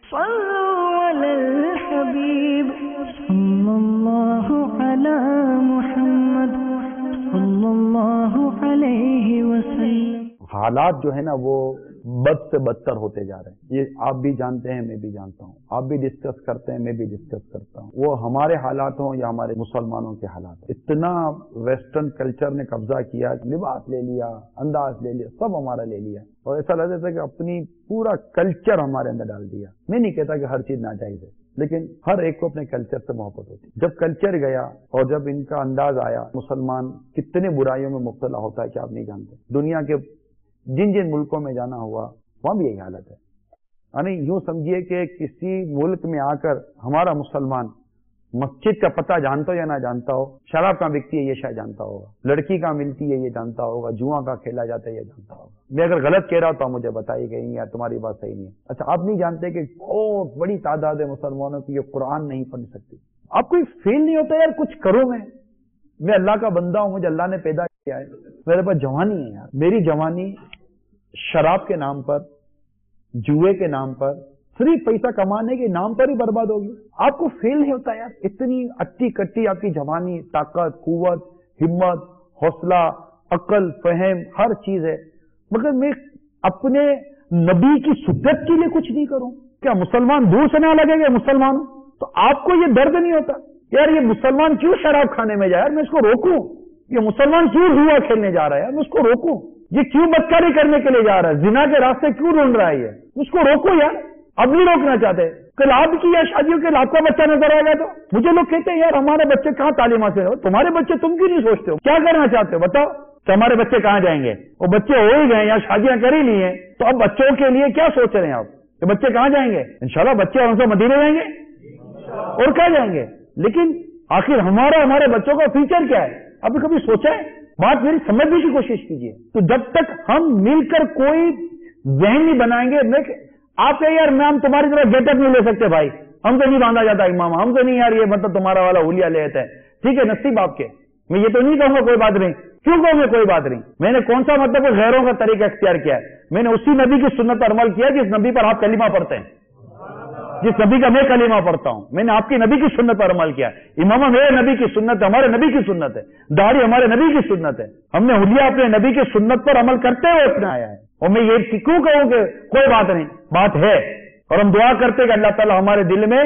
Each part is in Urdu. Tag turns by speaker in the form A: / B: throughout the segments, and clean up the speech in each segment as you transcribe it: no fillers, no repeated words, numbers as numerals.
A: صلوا علی الحبیب صلی اللہ علی محمد صلی اللہ علیہ وسلم.
B: حالات جو ہے نا وہ بد سے بدتر ہوتے جا رہے ہیں. یہ آپ بھی جانتے ہیں، میں بھی جانتا ہوں، آپ بھی ڈسکس کرتے ہیں، میں بھی ڈسکس کرتا ہوں. وہ ہمارے حالات ہوں یا ہمارے مسلمانوں کے حالات، اتنا ویسٹرن کلچر نے قبضہ کیا، لباس لے لیا، انداز لے لیا، سب ہمارا لے لیا، اور ایسا لگتا تھا کہ اپنی پورا کلچر ہمارے اندر ڈال دیا. میں نہیں کہتا کہ ہر چیز ناجائز ہے، لیکن ہر ایک کو اپنے کلچر سے محبت ہوتی. جب کلچر گیا اور جب ان کا انداز آیا، مسلمان کتنے برائیوں میں مبتلا ہوتا ہے کہ آپ نہیں جانتے. دنیا کے جن جن ملکوں میں جانا ہوا وہاں بھی یہی حالت ہے. یعنی یوں سمجھیے کہ کسی ملک میں آ کر ہمارا مسلمان مسجد کا پتہ جانتا ہو یا نہ جانتا ہو، شراب کہاں بکتی ہے یہ شاید جانتا ہوگا، لڑکی کہاں ملتی ہے یہ جانتا ہوگا، جوا کہاں کھیلا جاتا ہے یہ جانتا ہوگا. میں اگر غلط کہہ رہا ہوں تو مجھے بتائیے کہ یا تمہاری بات صحیح نہیں ہے. اچھا، آپ نہیں جانتے کہ بہت بڑی تعداد ہے مسلمانوں کی یہ قرآن نہیں پڑھ سکتی. آپ کو فیل نہیں ہوتا یار کچھ کروں میں اللہ کا بندہ ہوں، مجھے اللہ نے پیدا کیا ہے، میرے پاس جوانی ہے یار، میری جوانی شراب کے نام پر، جوئے کے نام پر، صرف پیسہ کمانے کے نام پر ہی برباد ہوگی. آپ کو فیل نہیں ہوتا یار، اتنی اٹی کٹی آپ کی جوانی، طاقت، قوت، ہمت، حوصلہ، عقل، فہم، ہر چیز ہے، مگر میں اپنے نبی کی سنت کے لیے کچھ نہیں کروں. کیا مسلمان دور سے نہ لگے گا مسلمان؟ تو آپ کو یہ درد نہیں ہوتا یار یہ مسلمان کیوں شراب کھانے میں جائے، میں اس کو روکوں؟ یہ مسلمان کیوں جوا کھیلنے جا رہا ہے، میں اس کو روکوں؟ یہ کیوں بدکاری کرنے کے لیے جا رہا ہے، زنا کے راستے کیوں ڈھونڈ رہا ہے، یہ اس کو روکو یار. اب نہیں روکنا چاہتے. کل آپ کی یا شادیوں کے آپ کا بچہ نظر آئے گا تو مجھے لوگ کہتے ہیں یار ہمارے بچے کہاں تعلیم حاصل ہو، تمہارے بچے تم کیوں نہیں سوچتے ہو، کیا کرنا چاہتے ہو بتاؤ؟ تو ہمارے بچے کہاں جائیں گے؟ وہ بچے ہو ہی گئے یا شادیاں کر ہی لی ہیں، تو اب بچوں کے لیے کیا سوچ رہے ہیں آپ کہ بچے کہاں جائیں گے؟ انشاءاللہ بچے اور ان سے مدینے جائیں گے اور کہاں جائیں گے. لیکن آخر ہمارے بچوں کا فیوچر کیا ہے؟ ابھی کبھی سوچا ہے؟ بات میری سمجھنے کی کوشش کیجیے. تو جب تک ہم مل کر کوئی ذہن نہیں بنائیں گے، آپ کہ یار ہم تمہاری طرح گیٹ اپ نہیں لے سکتے بھائی، ہم سے نہیں باندھا جاتا امام، ہم سے نہیں یار یہ مطلب تمہارا والا حلیہ لے لیتا ہے. ٹھیک ہے نصیب آپ کے، میں یہ تو نہیں کہوں گا کوئی بات نہیں. کیوں کہوں گے کوئی بات نہیں؟ میں نے کون سا مطلب غیروں کا طریقہ اختیار کیا ہے؟ میں نے اسی نبی کی سنت پر عمل کیا جس نبی پر آپ کلمہ پڑھتے ہیں، جس نبی کا میں کلمہ پڑھتا ہوں. میں نے آپ کی نبی کی سنت پر عمل کیا. امامہ میرے نبی کی سنت ہے، ہمارے نبی کی سنت ہے، داڑھی ہمارے نبی کی سنت ہے. ہم نے حلیہ اپنے نبی کی سنت پر عمل کرتے ہوئے اپنایا ہے. اور میں یہ کیوں کہوں کہ کوئی بات نہیں؟ بات ہے. اور ہم دعا کرتے کہ اللہ تعالیٰ ہمارے دل میں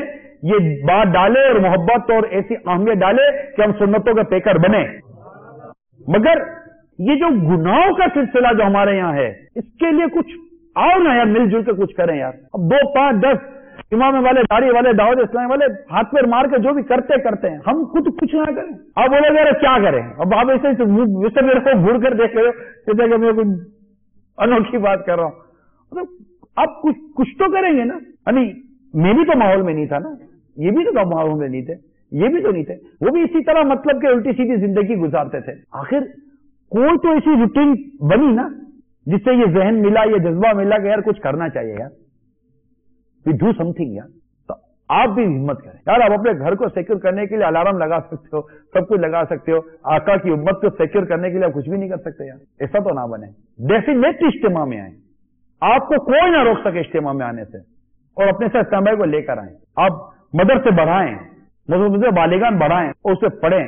B: یہ بات ڈالے اور محبت اور ایسی اہمیت ڈالے کہ ہم سنتوں کے پیکر بنے. مگر یہ جو گناہوں کا سلسلہ جو ہمارے یہاں ہے، اس کے لیے کچھ آؤ نا یار، مل جل کے کچھ کریں یار. اب 2 5 10 امام والے، داڑھی والے، دعوت اسلامی والے ہاتھ پیر مار کے جو بھی کرتے ہیں، ہم خود کچھ نہ کریں. آپ بولے گا کیا کریں؟ اب آپ ایسے میرے کو گھڑ کر دیکھ رہے ہو جیسے کہ میں کوئی انوکھی بات کر رہا ہوں. مطلب آپ کچھ تو کریں گے نا. یعنی میں بھی تو ماحول میں نہیں تھا نا، یہ بھی تو ماحول میں نہیں تھے، یہ بھی تو نہیں تھے، وہ بھی اسی طرح مطلب کہ الٹی سیدھی زندگی گزارتے تھے. آخر کوئی تو ایسی روٹین بنی نا جس سے یہ ذہن ملا، یہ جذبہ ملا کہ یار کچھ کرنا چاہیے یار، we do something یار. تو آپ بھی ہمت کریں یار. آپ اپنے گھر کو سیکیور کرنے کے لیے الارم لگا سکتے ہو، سب کچھ لگا سکتے ہو. آقا کی امت کو سیکیور کرنے کے لیے آپ کچھ بھی نہیں کر سکتے یار. ایسا تو نہ بنے. ڈیفینیٹ اجتماع میں آئیں، آپ کو کوئی نہ روک سکے اجتماع میں آنے سے، اور اپنے سے اجتماع کو لے کر آئیں. آپ مدرسے بڑھائیں، بالغان بڑھائیں اور اسے پڑھیں.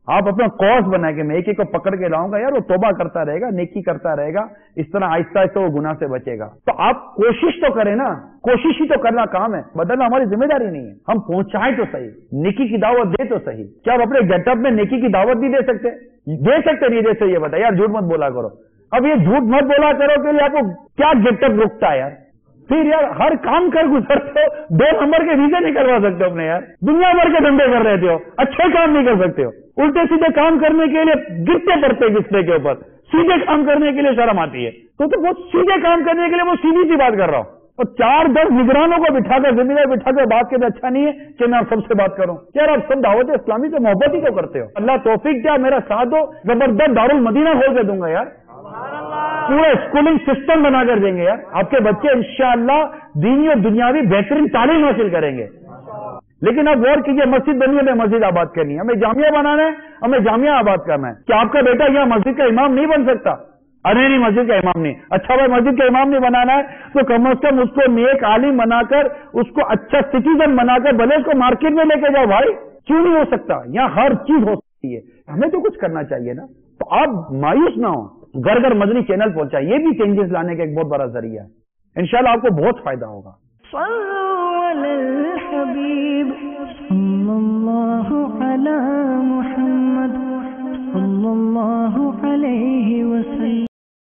B: آپ اپنا کورس بنائیں کہ میں ایک کو پکڑ کے لاؤں گا یار، وہ توبہ کرتا رہے گا، نیکی کرتا رہے گا، اس طرح آہستہ آہستہ وہ گناہ سے بچے گا. تو آپ کوشش تو کریں نا، کوشش ہی تو کرنا کام ہے، بدلنا ہماری ذمہ داری نہیں ہے. ہم پہنچائیں تو صحیح، نیکی کی دعوت دے تو صحیح. کیا آپ اپنے گیٹ اپ میں نیکی کی دعوت نہیں دے سکتے؟ نہیں دے سکتے. یہ بتائیں یار، جھوٹ مت بولا کرو. اب یہ جھوٹ مت بولا کرو کے لیے آپ کو کیا گیٹ اپ رکتا ہے یار؟ پھر یار ہر کام کر گزرتے ہو، 2 نمبر کے ویزے نہیں کروا سکتے اپنے یار، دنیا بھر کے دھندے کر رہتے ہو، اچھے کام نہیں کر سکتے ہو. الٹے سیدھے کام کرنے کے لیے گرتے پڑتے گھسنے کے اوپر، سیدھے کام کرنے کے لیے شرم آتی ہے. تو وہ سیدھے کام کرنے کے لیے وہ سیدھی سی بات کر رہا ہوں. اور 4-10 نگرانوں کو بٹھا کر، ذمہ دار بٹھا کر بات کرنا اچھا نہیں ہے کہ میں آپ سب سے بات کروں. یار آپ سب دعوت اسلامی سے محبت ہی تو کرتے ہو. اللہ توفیق دیا، میرا ساتھ دو، زبردست دارالمدینہ کھول کے دوں گا یار. پورا اسکولنگ سسٹم بنا کر دیں گے یار. آپ کے بچے انشاءاللہ دینی اور دنیاوی بہترین تعلیم حاصل کریں گے. لیکن اب غور کیجیے، مسجد بنی ہے، ہمیں مسجد آباد کرنی ہے، ہمیں جامعہ بنانا ہے، ہمیں جامعہ آباد کرنا ہے. کیا آپ کا بیٹا یہاں مسجد کا امام نہیں بن سکتا؟ ارے نہیں مسجد کا امام نہیں. اچھا بھائی مسجد کا امام نہیں بنانا ہے تو کم از کم اس کو نیک عالم بنا کر, اس کو اچھا سٹیزن بنا کر بھلے اس کو مارکیٹ میں لے کے جاؤ بھائی. کیوں نہیں ہو سکتا؟ یہاں ہر چیز ہو سکتی ہے, ہمیں تو کچھ کرنا چاہیے نا. تو آپ مایوس نہ ہو, گھر گھر مدنی چینل پہنچائے, یہ بھی چینجز لانے کا ایک بہت بڑا ذریعہ ہے. انشاءاللہ آپ کو بہت فائدہ ہوگا.
A: صلوا علی الحبیب صلی اللہ علی محمد.